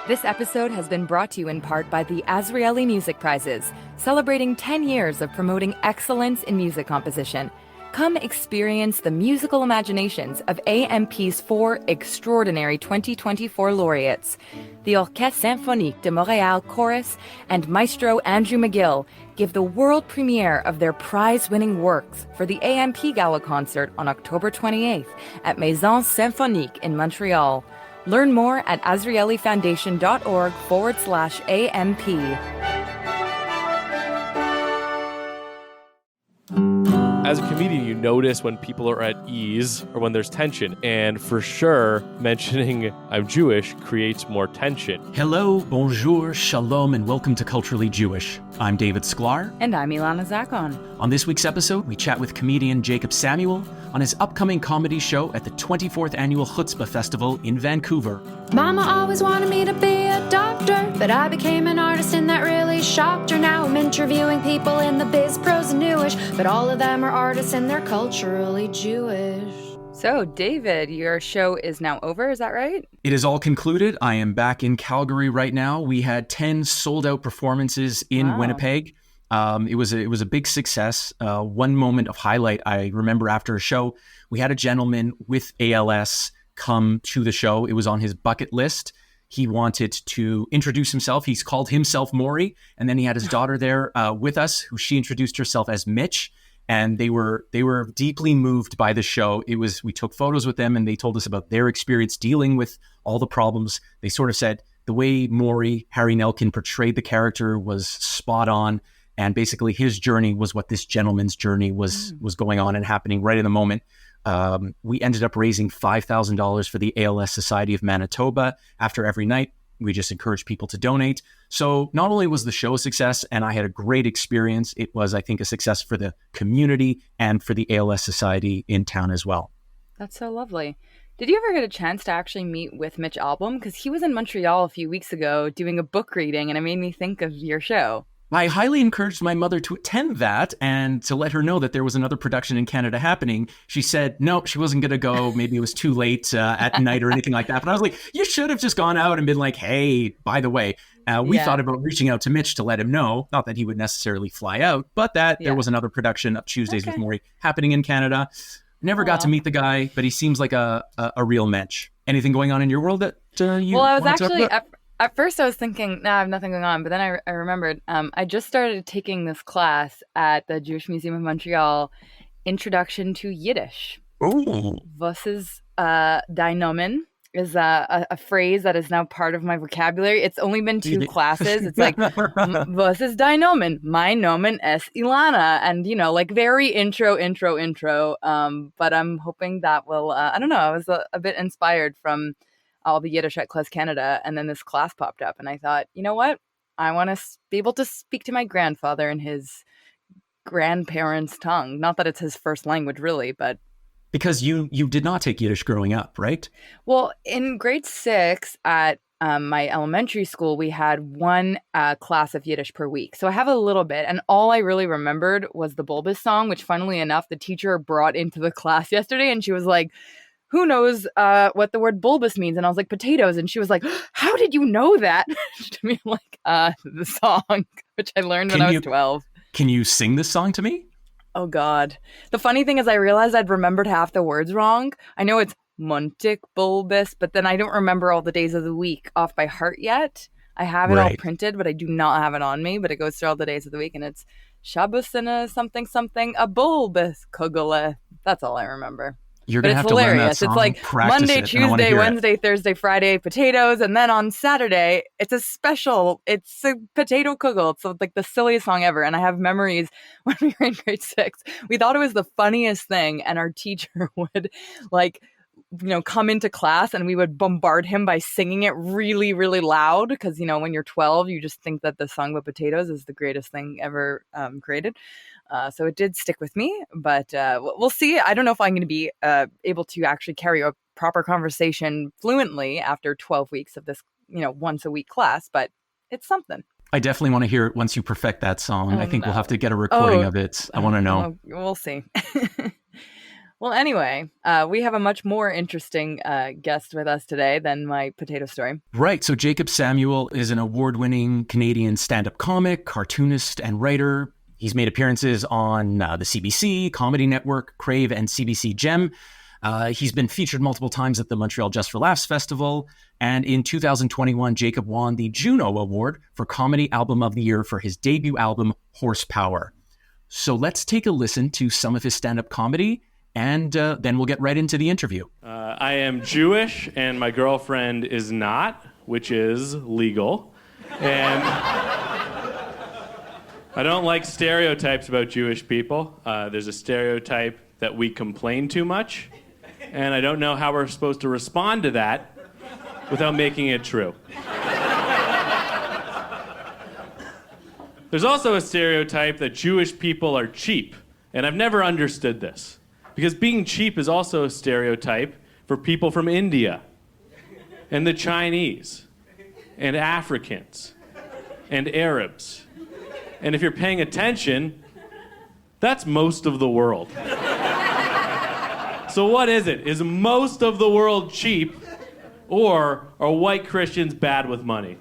This episode has been brought to you in part by the Azrieli Music Prizes, celebrating 10 years of promoting excellence in music composition. Come experience the musical imaginations of AMP's 4 extraordinary 2024 laureates. The Orchestre Symphonique de Montréal Chorus and Maestro Andrew McGill give the world premiere of their prize-winning works for the AMP Gala concert on October 28th at Maison Symphonique in Montreal. Learn more at azrielifoundation.org/AMP. As a comedian, you notice when people are at ease or when there's tension. And for sure, mentioning I'm Jewish creates more tension. Hello, bonjour, shalom, and welcome to Culturally Jewish. I'm David Sklar. And I'm Ilana Zackon. On this week's episode, we chat with comedian Jacob Samuel on his upcoming comedy show at the 24th Annual Chutzpah Festival in Vancouver. Mama always wanted me to be a doctor, but I became an artist and that really shocked her. Now I'm interviewing people in the biz, pros, and newish, but all of them are artists and they're culturally Jewish. So, David, your show is now over, is that right? It is all concluded. I am back in Calgary right now. We had 10 sold-out performances in Winnipeg. It was a big success. One moment of highlight, I remember after a show, we had a gentleman with ALS come to the show. It was on his bucket list. He wanted to introduce himself. He's called himself Maury. And then he had his daughter there with us, who she introduced herself as Mitch. And they were deeply moved by the show. We took photos with them and they told us about their experience dealing with all the problems. They sort of said the way Maury, Harry Nelkin, portrayed the character was spot on. And basically his journey was what this gentleman's journey was going on and happening right in the moment. We ended up raising $5,000 for the ALS Society of Manitoba. After every night, we just encouraged people to donate. So not only was the show a success and I had a great experience, it was, I think, a success for the community and for the ALS Society in town as well. That's so lovely. Did you ever get a chance to actually meet with Mitch Albom? Because he was in Montreal a few weeks ago doing a book reading and it made me think of your show. I highly encouraged my mother to attend that and to let her know that there was another production in Canada happening. She said, nope, she wasn't going to go. Maybe it was too late at night or anything like that. But I was like, you should have just gone out and been like, hey, by the way, we thought about reaching out to Mitch to let him know, not that he would necessarily fly out, but that there was another production of Tuesdays with Maury happening in Canada. Never got to meet the guy, but he seems like a real mensch. Anything going on in your world that you Well, I was actually... At first, I was thinking, I have nothing going on. But then I remembered I just started taking this class at the Jewish Museum of Montreal, Introduction to Yiddish. Oh. Was ist dein Nomen is a phrase that is now part of my vocabulary. It's only been 2 classes. It's like, was ist dein Nomen? My Nomen es Ilana. And, like very intro. But I'm hoping that will, I don't know, I was a bit inspired from all the Yiddish at Class Canada, and then this class popped up, and I thought, you know what? I want to be able to speak to my grandfather in his grandparents' tongue. Not that it's his first language, really, but... Because you did not take Yiddish growing up, right? Well, in grade 6 at my elementary school, we had 1 class of Yiddish per week. So I have a little bit, and all I really remembered was the Bulbous song, which funnily enough, the teacher brought into the class yesterday, and she was like, who knows what the word bulbous means? And I was like, potatoes. And she was like, how did you know that? To me, like, the song, which I learned when I was 12. Can you sing this song to me? Oh, God. The funny thing is I realized I'd remembered half the words wrong. I know it's Montic bulbous, but then I don't remember all the days of the week off by heart yet. I have it all printed, but I do not have it on me. But it goes through all the days of the week. And it's Shabbos and a something, a bulbous kugele. That's all I remember. You're going to have to learn that song. It's like Monday, Tuesday, Wednesday, Thursday, Friday, potatoes. And then on Saturday, it's a potato kugel. It's like the silliest song ever. And I have memories when we were in grade 6. We thought it was the funniest thing. And our teacher would come into class and we would bombard him by singing it really, really loud. Because, when you're 12, you just think that the song about potatoes is the greatest thing ever created. So it did stick with me, but we'll see. I don't know if I'm going to be able to actually carry a proper conversation fluently after 12 weeks of this, once a week class, but it's something. I definitely want to hear it once you perfect that song. I think we'll have to get a recording of it. I want to know. We'll see. Well, anyway, we have a much more interesting guest with us today than my potato story. Right. So Jacob Samuel is an award-winning Canadian stand-up comic, cartoonist, and writer. He's made appearances on the CBC, Comedy Network, Crave, and CBC Gem. He's been featured multiple times at the Montreal Just for Laughs Festival. And in 2021, Jacob won the Juno Award for Comedy Album of the Year for his debut album, Horsepower. So let's take a listen to some of his stand-up comedy, and then we'll get right into the interview. I am Jewish, and my girlfriend is not, which is legal. And I don't like stereotypes about Jewish people. There's a stereotype that we complain too much, and I don't know how we're supposed to respond to that without making it true. There's also a stereotype that Jewish people are cheap, and I've never understood this. Because being cheap is also a stereotype for people from India, and the Chinese, and Africans, and Arabs. And if you're paying attention, that's most of the world. So what is it? Is most of the world cheap, or are white Christians bad with money?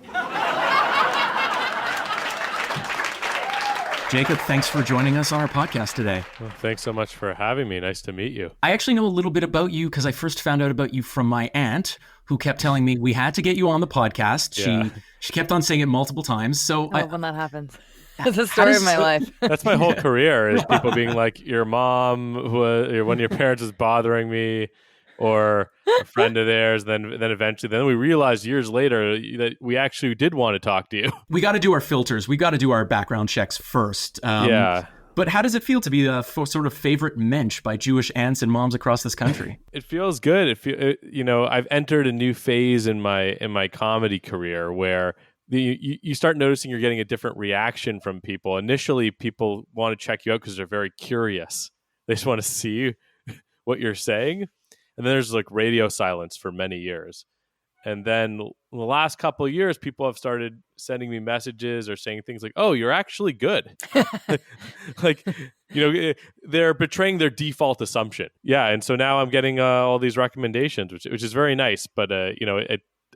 Jacob, thanks for joining us on our podcast today. Well, thanks so much for having me. Nice to meet you. I actually know a little bit about you because I first found out about you from my aunt, who kept telling me we had to get you on the podcast. Yeah. She kept on saying it multiple times. So when that happens. It's the story of my life. That's my whole career, is people being like, your mom, one of your parents is bothering me, or a friend of theirs. Then eventually, we realized years later that we actually did want to talk to you. We got to do our filters. We got to do our background checks first. Yeah. But how does it feel to be the sort of favorite mensch by Jewish aunts and moms across this country? It feels good. I've entered a new phase in my comedy career where you start noticing you're getting a different reaction from people. Initially, people want to check you out because they're very curious. They just want to see what you're saying. And then there's like radio silence for many years. And then in the last couple of years, people have started sending me messages or saying things like, "Oh, you're actually good." They're betraying their default assumption. Yeah. And so now I'm getting all these recommendations, which is very nice. But,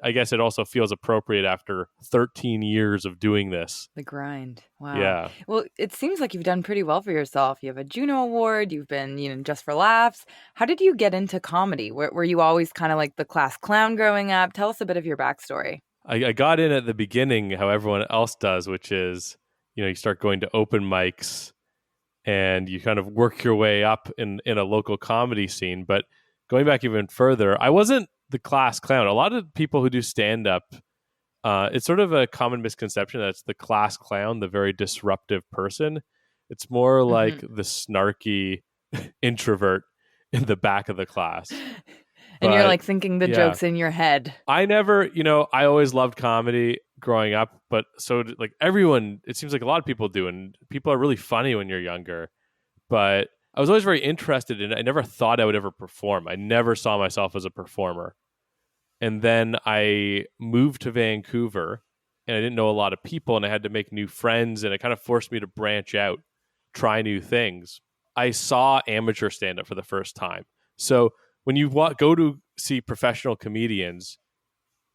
I guess it also feels appropriate after 13 years of doing this. The grind. Wow. Yeah. Well, it seems like you've done pretty well for yourself. You have a Juno Award. You've been, Just for Laughs. How did you get into comedy? Were you always kind of like the class clown growing up? Tell us a bit of your backstory. I got in at the beginning how everyone else does, which is, you start going to open mics and you kind of work your way up in a local comedy scene. But going back even further, I wasn't the class clown. A lot of people who do stand-up, it's sort of a common misconception that it's the class clown, the very disruptive person. It's more like the snarky introvert in the back of the class. And you're like thinking the jokes in your head. I never, I always loved comedy growing up, but so like everyone, it seems like a lot of people do, and people are really funny when you're younger. But I was always very interested in it. I never thought I would ever perform. I never saw myself as a performer. And then I moved to Vancouver, and I didn't know a lot of people, and I had to make new friends, and it kind of forced me to branch out, try new things. I saw amateur stand-up for the first time. So when you go to see professional comedians,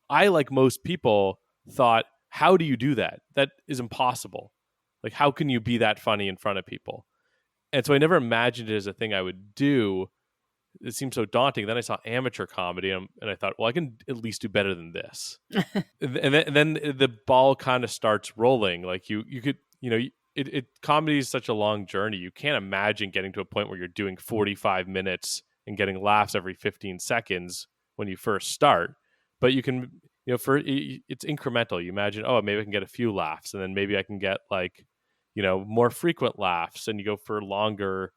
I, like most people, thought, how do you do that? That is impossible. Like, how can you be that funny in front of people? And so I never imagined it as a thing I would do. It seemed so daunting. Then I saw amateur comedy, and I thought, well, I can at least do better than this. and then the ball kind of starts rolling. Like you could, comedy is such a long journey. You can't imagine getting to a point where you're doing 45 minutes and getting laughs every 15 seconds when you first start. But you can, it's incremental. You imagine, oh, maybe I can get a few laughs, and then maybe I can get more frequent laughs, and you go for longer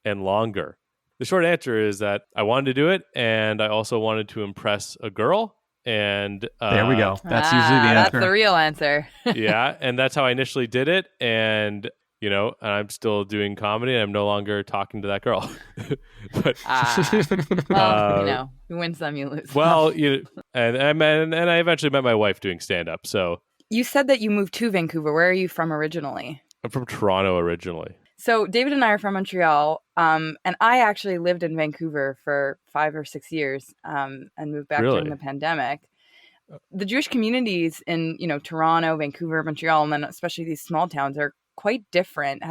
and longer. The short answer is that I wanted to do it, and I also wanted to impress a girl. And there we go. That's usually the answer. That's the real answer. Yeah, and that's how I initially did it. And and I'm still doing comedy, and I'm no longer talking to that girl. But you win some, you lose. Well, and I eventually met my wife doing stand up. So you said that you moved to Vancouver. Where are you from originally? I'm from Toronto originally. So David and I are from Montreal, and I actually lived in Vancouver for 5 or 6 years, and moved back during the pandemic. The Jewish communities in, Toronto, Vancouver, Montreal, and then especially these small towns are quite different.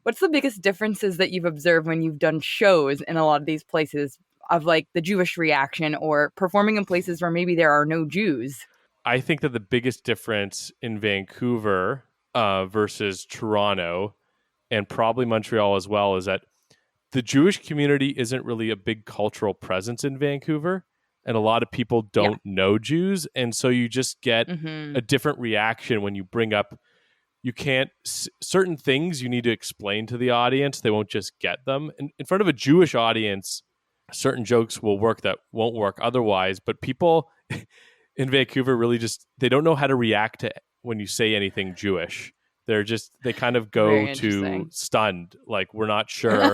What's the biggest differences that you've observed when you've done shows in a lot of these places of like the Jewish reaction or performing in places where maybe there are no Jews? I think that the biggest difference in Vancouver versus Toronto and probably Montreal as well is that the Jewish community isn't really a big cultural presence in Vancouver, and a lot of people don't know Jews, and so you just get a different reaction when you bring up certain things you need to explain to the audience. They won't just get them. In front of a Jewish audience, certain jokes will work that won't work otherwise, but people in Vancouver really they don't know how to react to when you say anything Jewish. They kind of go to stunned, like we're not sure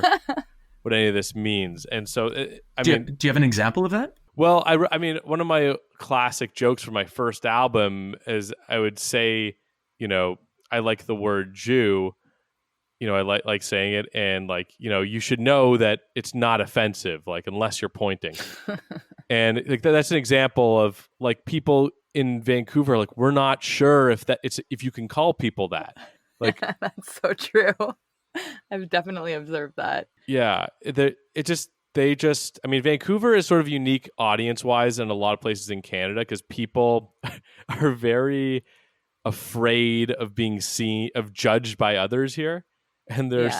what any of this means. And so, do you have an example of that? Well, I mean, one of my classic jokes for my first album is I would say, I like the word Jew, I like saying it, and like, you should know that it's not offensive, like unless you're pointing. And like that's an example of like people in Vancouver, like we're not sure if you can call people that. Like that's so true. I've definitely observed that. Yeah, I mean, Vancouver is sort of unique audience-wise in a lot of places in Canada because people are very afraid of being judged by others here. And they're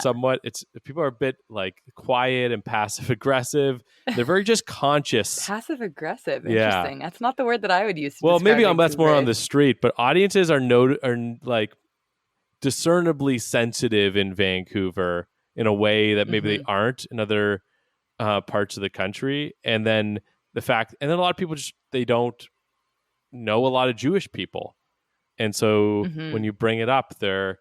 people are a bit like quiet and passive-aggressive. They're very just conscious. Passive-aggressive, interesting. That's not the word that I would use to well, describe maybe Vancouver. That's more on the street, but audiences are like discernibly sensitive in Vancouver in a way that maybe they aren't in other parts of the country. And then a lot of people they don't know a lot of Jewish people. And so when you bring it up, they're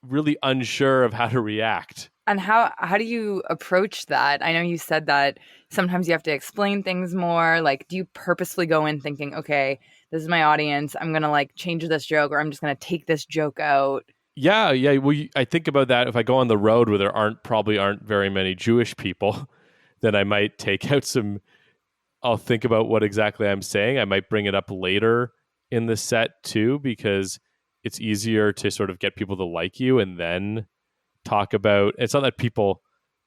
really unsure of how to react. And how do you approach that? I know you said that sometimes you have to explain things more. Like, do you purposely go in thinking, okay, this is my audience, I'm going to like change this joke, or I'm just going to take this joke out? Yeah. Well, I think about that. If I go on the road where there probably aren't very many Jewish people, then I might take out I'll think about what exactly I'm saying. I might bring it up later in the set too, because it's easier to sort of get people to like you and then talk about. It's not that people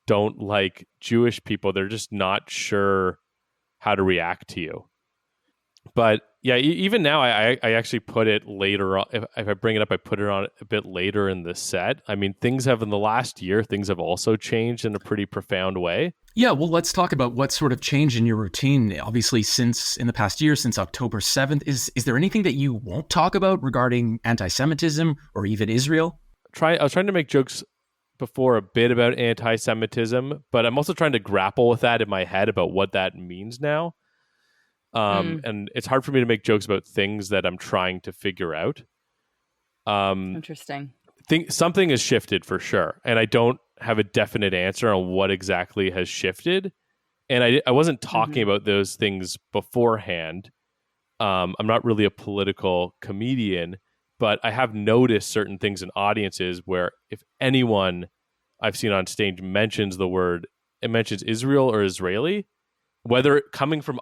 don't like Jewish people. They're just not sure how to react to you. But yeah, even now, I actually put it later on. If I bring it up, I put it on a bit later in the set. I mean, in the last year, things have also changed in a pretty profound way. Yeah, well, let's talk about what sort of changed in your routine. Obviously, in the past year, since October 7th, is there anything that you won't talk about regarding anti-Semitism or even Israel? I was trying to make jokes before a bit about anti-Semitism, but I'm also trying to grapple with that in my head about what that means now. And it's hard for me to make jokes about things that I'm trying to figure out. Interesting. Something has shifted for sure, and I don't have a definite answer on what exactly has shifted. And I wasn't talking about those things beforehand. I'm not really a political comedian, but I have noticed certain things in audiences where if anyone I've seen on stage mentions it mentions Israel or Israeli, whether coming from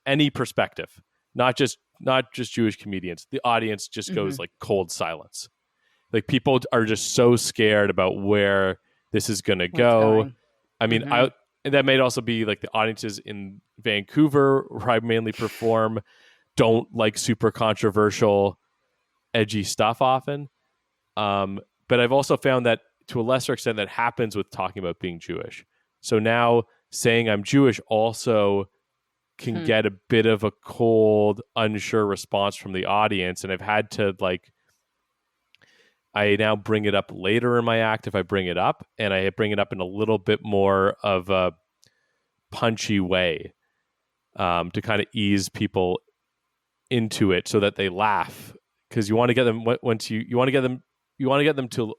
any perspective, not just Jewish comedians, the audience just goes like cold silence. Like people are just so scared about where this is going to go. I mean, and that may also be like the audiences in Vancouver where I mainly perform don't like super controversial, edgy stuff often. But I've also found that to a lesser extent that happens with talking about being Jewish. So now saying I'm Jewish also can get a bit of a cold, unsure response from the audience. And I've had to I now bring it up later in my act if I bring it up, and I bring it up in a little bit more of a punchy way to kind of ease people into it so that they laugh, because you want to get them you want to get them to,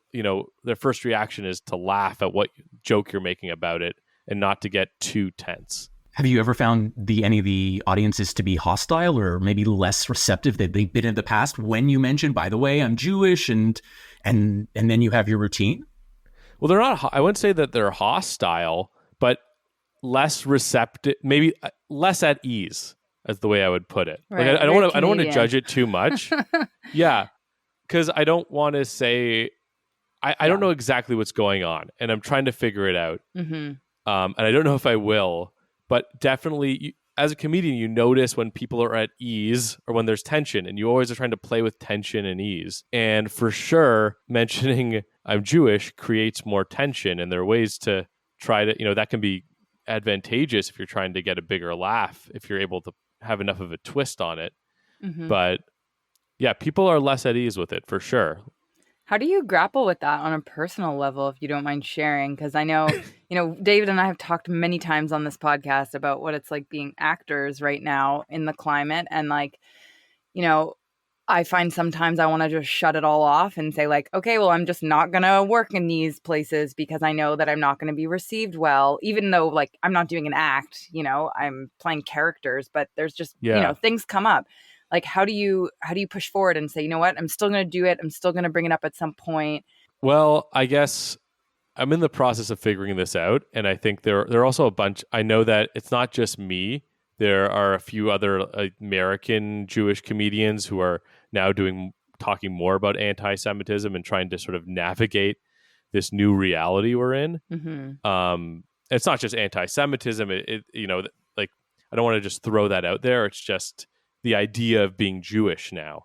their first reaction is to laugh at what joke you're making about it and not to get too tense. Have you ever found any of the audiences to be hostile or maybe less receptive than they've been in the past when you mentioned, by the way, I'm Jewish, and and then you have your routine? Well, they're not. I wouldn't say that they're hostile, but less receptive, maybe less at ease, as the way I would put it. Right, like I don't want to. I don't want to Canadian. judge it too much. Yeah, because I don't want to say. I don't know exactly what's going on, and I'm trying to figure it out. Mm-hmm. And I don't know if I will, but definitely, as a comedian, you notice when people are at ease or when there's tension, and you always are trying to play with tension and ease. And for sure, mentioning I'm Jewish creates more tension, and there are ways to try to, that can be advantageous if you're trying to get a bigger laugh, if you're able to have enough of a twist on it. Mm-hmm. But yeah, people are less at ease with it, for sure. How do you grapple with that on a personal level, if you don't mind sharing? Because I know, David and I have talked many times on this podcast about what it's like being actors right now in the climate. And I find sometimes I want to just shut it all off and say like, okay, well, I'm just not going to work in these places because I know that I'm not going to be received well, even though like I'm not doing an act, I'm playing characters, but there's just, things come up. Like, how do you push forward and say, you know what, I'm still going to do it. I'm still going to bring it up at some point. Well, I guess I'm in the process of figuring this out. And I think there are also a bunch. I know that it's not just me. There are a few other American Jewish comedians who are now talking more about anti-Semitism and trying to sort of navigate this new reality we're in. Mm-hmm. It's not just anti-Semitism. I don't want to just throw that out there. It's just the idea of being Jewish now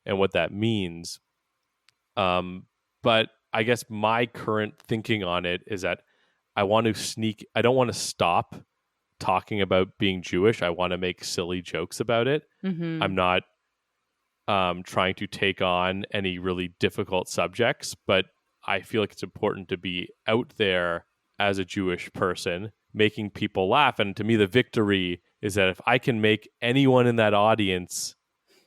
and what that means. But I guess my current thinking on it is that I don't want to stop talking about being Jewish. I want to make silly jokes about it. Mm-hmm. I'm not trying to take on any really difficult subjects, but I feel like it's important to be out there as a Jewish person, making people laugh. And to me, the victory is that if I can make anyone in that audience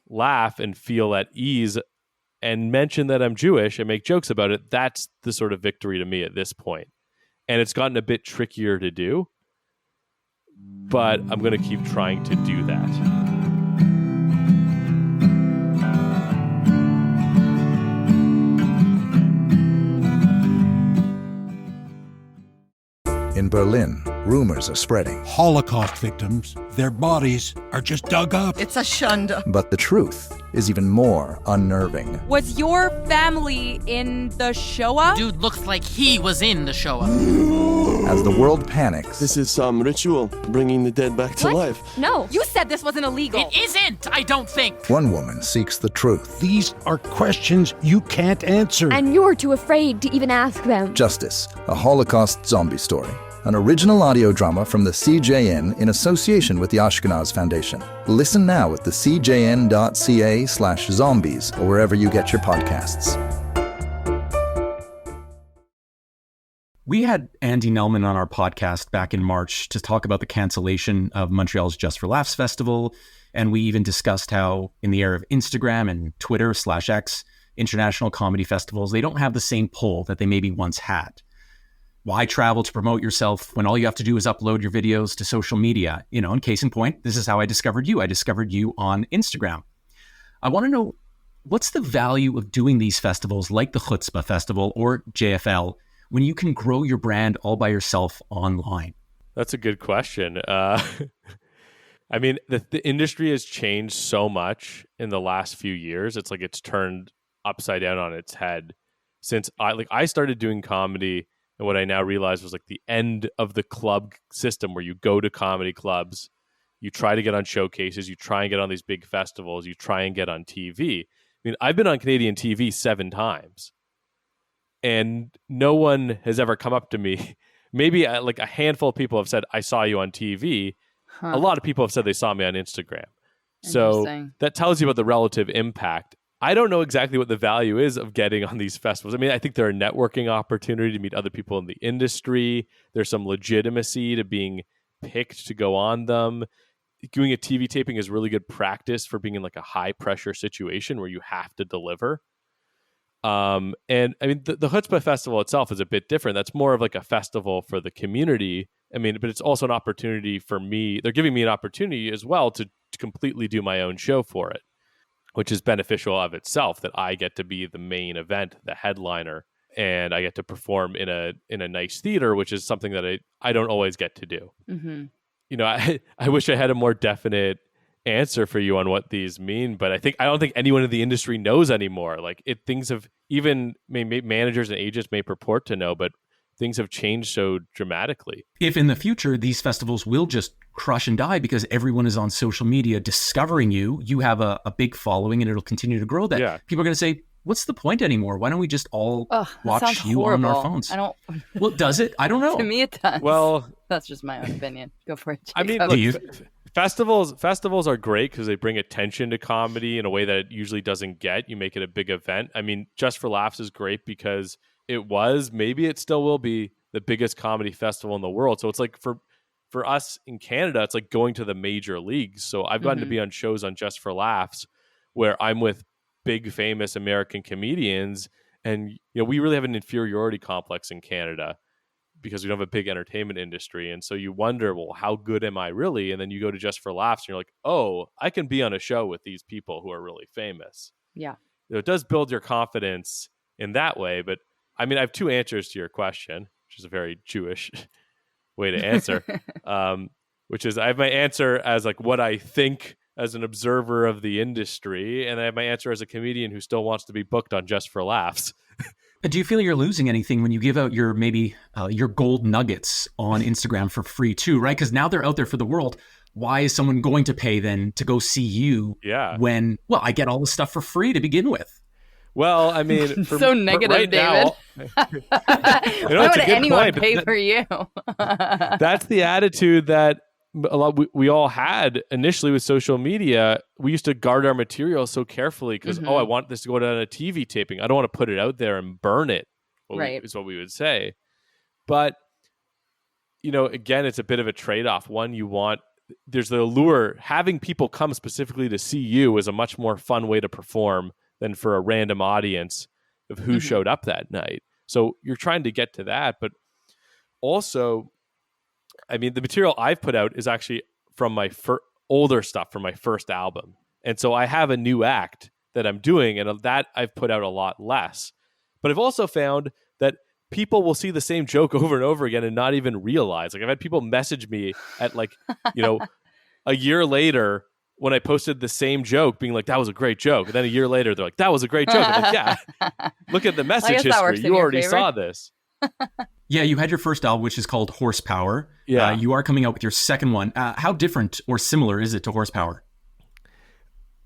laugh and feel at ease and mention that I'm Jewish and make jokes about it, that's the sort of victory to me at this point. And it's gotten a bit trickier to do, but I'm going to keep trying to do that. In Berlin, rumors are spreading. Holocaust victims, their bodies are just dug up. It's a shunda. But the truth is even more unnerving. Was your family in the Shoah? Dude looks like he was in the Shoah. As the world panics, this is some ritual, bringing the dead back to life. No. You said this wasn't illegal. It isn't, I don't think. One woman seeks the truth. These are questions you can't answer. And you're too afraid to even ask them. Justice, a Holocaust zombie story. An original audio drama from the CJN in association with the Ashkenaz Foundation. Listen now at thecjn.ca/zombies or wherever you get your podcasts. We had Andy Nelman on our podcast back in March to talk about the cancellation of Montreal's Just for Laughs festival. And we even discussed how in the era of Instagram and Twitter/X, international comedy festivals, they don't have the same pull that they maybe once had. Why travel to promote yourself when all you have to do is upload your videos to social media? And case in point, this is how I discovered you. I discovered you on Instagram. I want to know, what's the value of doing these festivals like the Chutzpah Festival or JFL when you can grow your brand all by yourself online? That's a good question. I mean, the industry has changed so much in the last few years. It's like it's turned upside down on its head since I started doing comedy. And what I now realize was like the end of the club system where you go to comedy clubs, you try to get on showcases, you try and get on these big festivals, you try and get on TV. I mean, I've been on Canadian TV 7 times and no one has ever come up to me. Maybe like a handful of people have said, I saw you on TV. Huh. A lot of people have said they saw me on Instagram. So that tells you about the relative impact. I don't know exactly what the value is of getting on these festivals. I mean, I think there are networking opportunity to meet other people in the industry. There's some legitimacy to being picked to go on them. Doing a TV taping is really good practice for being in like a high pressure situation where you have to deliver. And I mean, the Chutzpah Festival itself is a bit different. That's more of like a festival for the community. I mean, but it's also an opportunity for me. They're giving me an opportunity as well to completely do my own show for it. which is beneficial of itself, that I get to be the main event, the headliner, and I get to perform in a nice theater, which is something that I don't always get to do. Mm-hmm. You know, I wish I had a more definite answer for you on what these mean, but I don't think anyone in the industry knows anymore. Like things have, even managers and agents may purport to know, but things have changed so dramatically. If in the future these festivals will just crush and die because everyone is on social media discovering you have a big following and it'll continue to grow, that people are going to say, what's the point anymore? Why don't we just all watch you horrible. on our phones? I don't. Well, does it? I don't know. To me, it does. Well, that's just my own opinion. Go for it, Jacob. I mean, look, festivals are great because they bring attention to comedy in a way that it usually doesn't get. You make it a big event. I mean, Just for Laughs is great because maybe it still will be the biggest comedy festival in the world. So it's like for us in Canada, it's like going to the major leagues. So I've gotten to be on shows on Just for Laughs where I'm with big famous American comedians, and we really have an inferiority complex in Canada because we don't have a big entertainment industry. And so you wonder, well, how good am I really? And then you go to Just for Laughs and you're like, oh, I can be on a show with these people who are really famous. Yeah. It does build your confidence in that way. But I mean, I have two answers to your question, which is a very Jewish way to answer, which is I have my answer as like what I think as an observer of the industry, and I have my answer as a comedian who still wants to be booked on Just for Laughs. Do you feel you're losing anything when you give out your your gold nuggets on Instagram for free too, right? Because now they're out there for the world. Why is someone going to pay then to go see you when, well, I get all this stuff for free to begin with? Well, I mean, so negative, right David. Why would anyone pay for you? That's the attitude that we all had initially with social media. We used to guard our material so carefully because, I want this to go down a TV taping. I don't want to put it out there and burn it, is what we would say. But, again, it's a bit of a trade-off. One, there's the allure. Having people come specifically to see you is a much more fun way to perform than for a random audience of who showed up that night. So you're trying to get to that. But also, I mean, the material I've put out is actually from my older stuff from my first album. And so I have a new act that I'm doing, and that I've put out a lot less. But I've also found that people will see the same joke over and over again and not even realize. Like I've had people message me at a year later when I posted the same joke being like, that was a great joke. And then a year later, they're like, that was a great joke. I'm like, yeah, look at the message history. You already saw this. Yeah, you had your first album, which is called Horsepower. Yeah. You are coming out with your second one. How different or similar is it to Horsepower?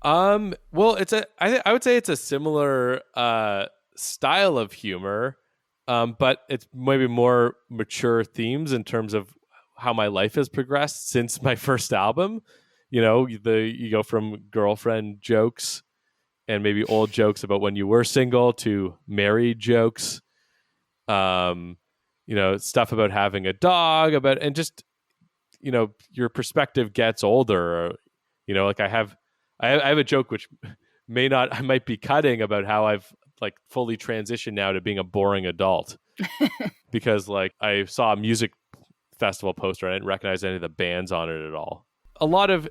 Well, I would say it's a similar style of humor, but it's maybe more mature themes in terms of how my life has progressed since my first album. You go from girlfriend jokes and maybe old jokes about when you were single to married jokes. Stuff about having a dog, and just, your perspective gets older. Like I have a joke which I might be cutting about how I've like fully transitioned now to being a boring adult because like I saw a music festival poster and I didn't recognize any of the bands on it at all. A lot of,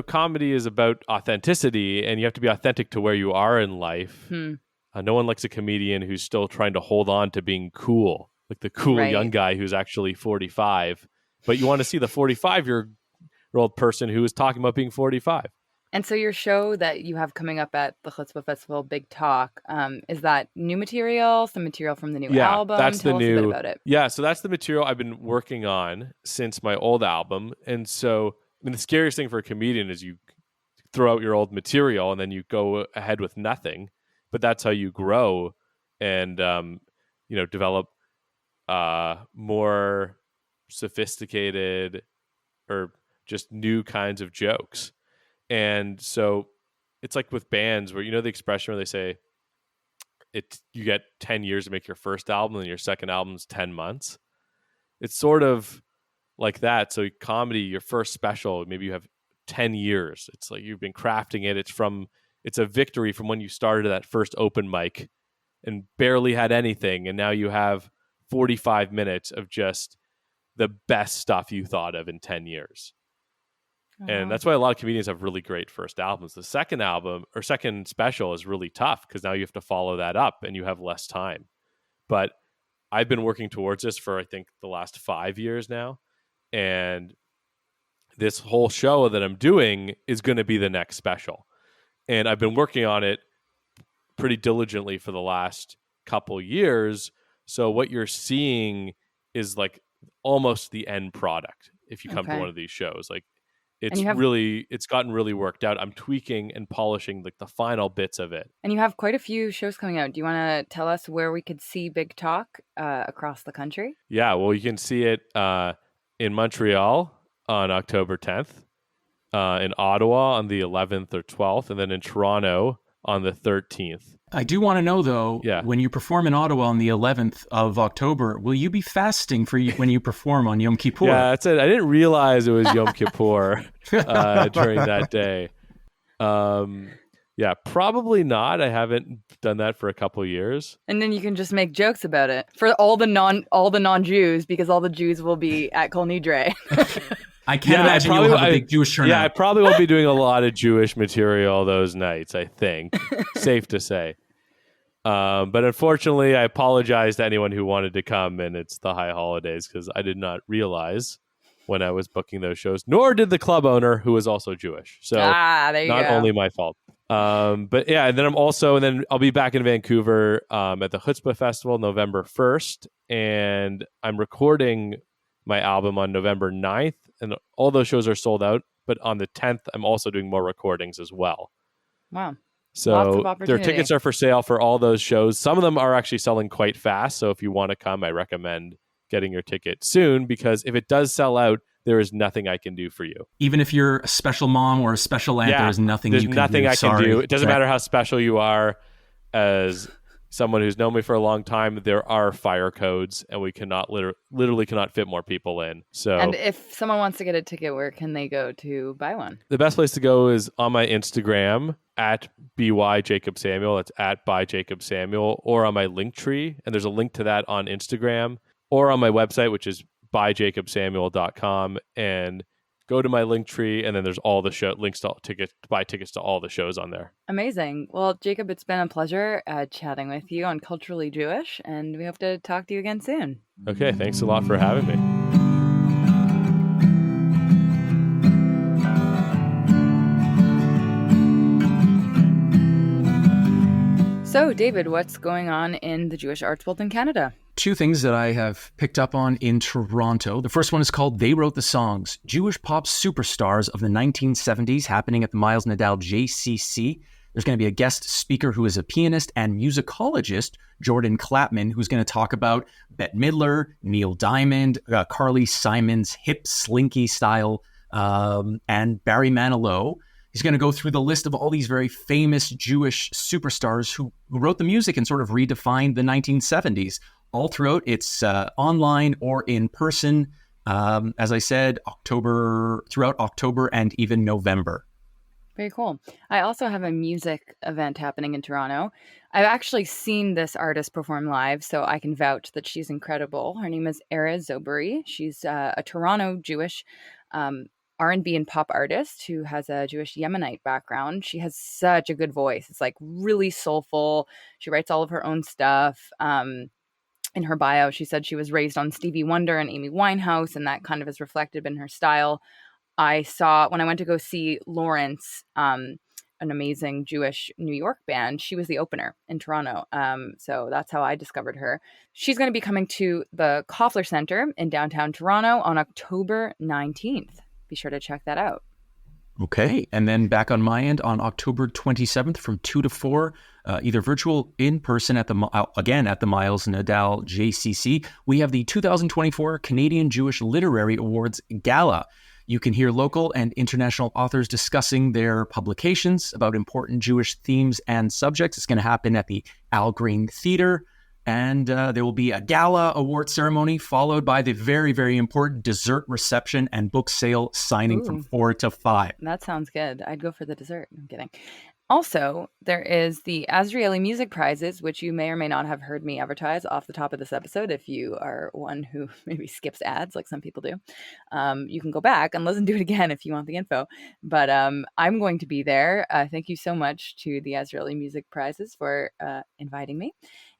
comedy is about authenticity, and you have to be authentic to where you are in life. No one likes a comedian who's still trying to hold on to being cool, like the cool young guy who's actually 45. But you want to see the 45-year-old person who is talking about being 45. And so your show that you have coming up at the Chutzpah Festival, Big Talk, is that new material, some material from the new album? That's Tell us a bit about it. Yeah, so that's the material I've been working on since my old album. And so, the scariest thing for a comedian is you throw out your old material and then you go ahead with nothing. But that's how you grow and, develop more sophisticated or just new kinds of jokes. And so it's like with bands where, the expression where they say you get 10 years to make your first album and your second album's 10 months. It's sort of like that. So comedy, your first special, maybe you have 10 years. It's like you've been crafting it. It's a victory from when you started that first open mic and barely had anything. And now you have 45 minutes of just the best stuff you thought of in 10 years. And that's why a lot of comedians have really great first albums. The second album or second special is really tough because now you have to follow that up and you have less time. But I've been working towards this for, I think, the last 5 years now. And this whole show that I'm doing is going to be the next special. And I've been working on it pretty diligently for the last couple years. So what you're seeing is like almost the end product if you come to one of these shows. Like it's gotten really worked out. I'm tweaking and polishing like the final bits of it. And you have quite a few shows coming out. Do you want to tell us where we could see Big Talk across the country? Yeah, well, you can see it in Montreal on October 10th, in Ottawa on the 11th or 12th, and then in Toronto on the 13th. I do want to know, though, when you perform in Ottawa on the 11th of October, will you be fasting when you perform on Yom Kippur? Yeah, that's it. I didn't realize it was Yom Kippur during that day. Yeah, probably not. I haven't done that for a couple years. And then you can just make jokes about it for all the non-Jews, because all the Jews will be at Kol Nidre. I can't imagine you'll have a big Jewish turnout. Yeah, I probably won't be doing a lot of Jewish material those nights, I think. Safe to say. But unfortunately, I apologize to anyone who wanted to come, and it's the high holidays, because I did not realize when I was booking those shows, nor did the club owner, who is also Jewish. So there you not go. only my fault. But yeah, and then I'll be back in Vancouver at the Chutzpah Festival November 1st, and I'm recording my album on November 9th, and all those shows are sold out. But on the 10th, I'm also doing more recordings as well. Wow. So their tickets are for sale for all those shows. Some of them are actually selling quite fast. So if you want to come, I recommend getting your ticket soon, because if it does sell out, there is nothing I can do for you. Even if you're a special mom or a special aunt, there's nothing you can do. There's nothing I can do. It doesn't matter how special you are. As someone who's known me for a long time, there are fire codes, and we cannot literally cannot fit more people in. So, and if someone wants to get a ticket, where can they go to buy one? The best place to go is on my Instagram at @BYJacobSamuel. That's at @ByJacobSamuel, or on my Linktree, and there's a link to that on Instagram, or on my website, which is byjacobsamuel.com, and go to my Linktree, and then there's all the links to buy tickets to all the shows on there. Amazing. Well, Jacob, it's been a pleasure chatting with you on Culturally Jewish, and we hope to talk to you again soon. Okay, thanks a lot for having me. So, David, what's going on in the Jewish arts world in Canada? Two things that I have picked up on in Toronto. The first one is called They Wrote the Songs, Jewish Pop Superstars of the 1970s, happening at the Miles Nadal JCC. There's going to be a guest speaker who is a pianist and musicologist, Jordan Clapman, who's going to talk about Bette Midler, Neil Diamond, Carly Simon's hip slinky style, and Barry Manilow. He's going to go through the list of all these very famous Jewish superstars who wrote the music and sort of redefined the 1970s. All throughout, it's online or in person, as I said, throughout October and even November. Very cool. I also have a music event happening in Toronto. I've actually seen this artist perform live, so I can vouch that she's incredible. Her name is Era Zoberi. She's a Toronto Jewish R&B and pop artist who has a Jewish Yemenite background. She has such a good voice. It's like really soulful. She writes all of her own stuff. In her bio, she said she was raised on Stevie Wonder and Amy Winehouse, and that kind of is reflected in her style. I saw, when I went to go see Lawrence, an amazing Jewish New York band, she was the opener in Toronto. So that's how I discovered her. She's going to be coming to the Koffler Center in downtown Toronto on October 19th. Be sure to check that out. Okay. And then back on my end on October 27th from 2 to 4, either virtual, in person at the Miles Nadal JCC, we have the 2024 Canadian Jewish Literary Awards Gala. You can hear local and international authors discussing their publications about important Jewish themes and subjects. It's going to happen at the Al Green Theater. And there will be a gala award ceremony followed by the very, very important dessert reception and book sale signing from 4 to 5. That sounds good. I'd go for the dessert. I'm kidding. Also, there is the Azrieli Music Prizes, which you may or may not have heard me advertise off the top of this episode if you are one who maybe skips ads like some people do. You can go back and listen to it again if you want the info. But I'm going to be there. Thank you so much to the Azrieli Music Prizes for inviting me.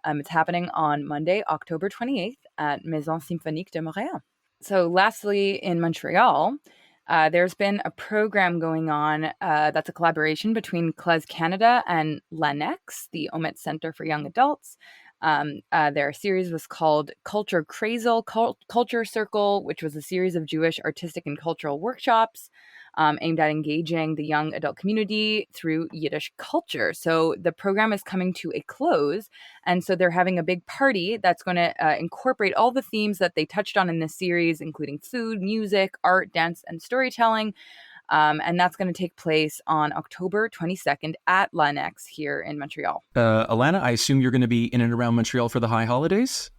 It's happening on Monday, October 28th at Maison Symphonique de Montréal. So lastly, in Montreal, there's been a program going on that's a collaboration between CLES Canada and L'Annex, the OMIT Center for Young Adults. Their series was called Culture Crazel, Culture Circle, which was a series of Jewish artistic and cultural workshops aimed at engaging the young adult community through Yiddish culture. So the program is coming to a close, and so they're having a big party that's going to incorporate all the themes that they touched on in this series, including food, music, art, dance, and storytelling. And that's going to take place on October 22nd at L'Annex here in Montreal. Ilana, I assume you're going to be in and around Montreal for the high holidays?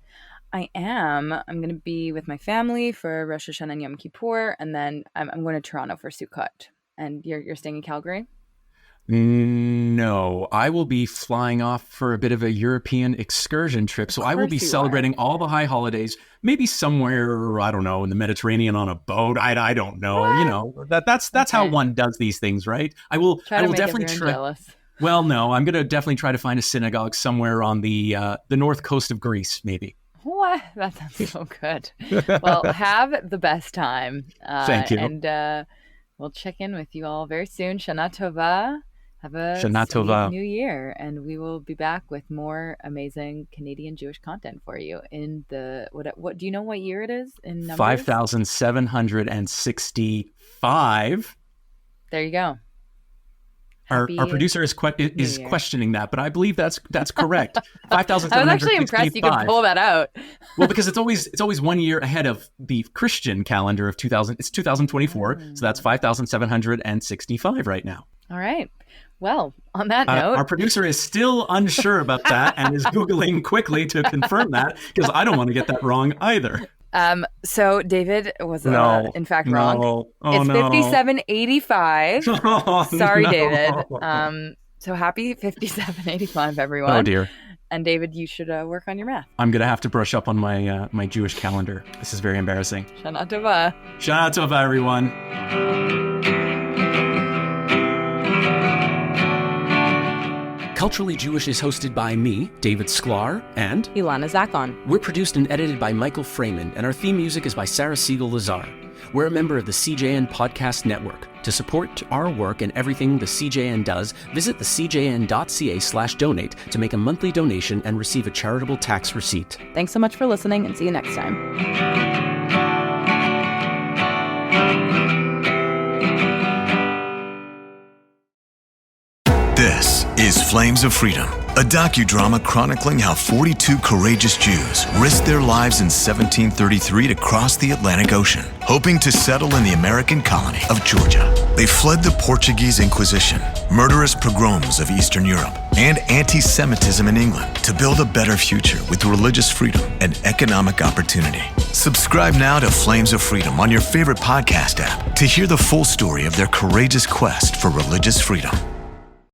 I am. I'm going to be with my family for Rosh Hashanah and Yom Kippur, and then I'm going to Toronto for Sukkot. And you're staying in Calgary? No, I will be flying off for a bit of a European excursion trip. So I will be celebrating all the high holidays, maybe somewhere, I don't know, in the Mediterranean on a boat. I don't know. What? You know, that's okay. How one does these things, right? I will definitely try. Jealous. Well, no, I'm going to definitely try to find a synagogue somewhere on the north coast of Greece, maybe. What? That sounds so good. Well, have the best time. Thank you. And we'll check in with you all very soon. Shana Tova. Have a Shana Tova. New Year. And we will be back with more amazing Canadian Jewish content for you in the, what do you know what year it is in numbers? 5,765. There you go. Our producer is questioning that, but I believe that's correct. 5,765. I was actually impressed you could pull that out. Well, because it's always 1 year ahead of the Christian calendar of 2000. It's 2024, so that's 5,765 right now. All right. Well, on that note, our producer is still unsure about that and is Googling quickly to confirm that because I don't want to get that wrong either. So David was in fact wrong. It's 5785. Sorry, David. So happy 5785, everyone. Oh dear. And David, you should work on your math. I'm gonna have to brush up on my my Jewish calendar. This is very embarrassing. Shana Tova. Shana Tova, everyone. Culturally Jewish is hosted by me, David Sklar, and Ilana Zackon. We're produced and edited by Michael Fraiman, and our theme music is by Sarah Siegel-Lazar. We're a member of the CJN Podcast Network. To support our work and everything the CJN does, visit thecjn.ca/donate to make a monthly donation and receive a charitable tax receipt. Thanks so much for listening, and see you next time. This is Flames of Freedom, a docudrama chronicling how 42 courageous Jews risked their lives in 1733 to cross the Atlantic Ocean, hoping to settle in the American colony of Georgia. They fled the Portuguese Inquisition, murderous pogroms of Eastern Europe, and anti-Semitism in England to build a better future with religious freedom and economic opportunity. Subscribe now to Flames of Freedom on your favorite podcast app to hear the full story of their courageous quest for religious freedom.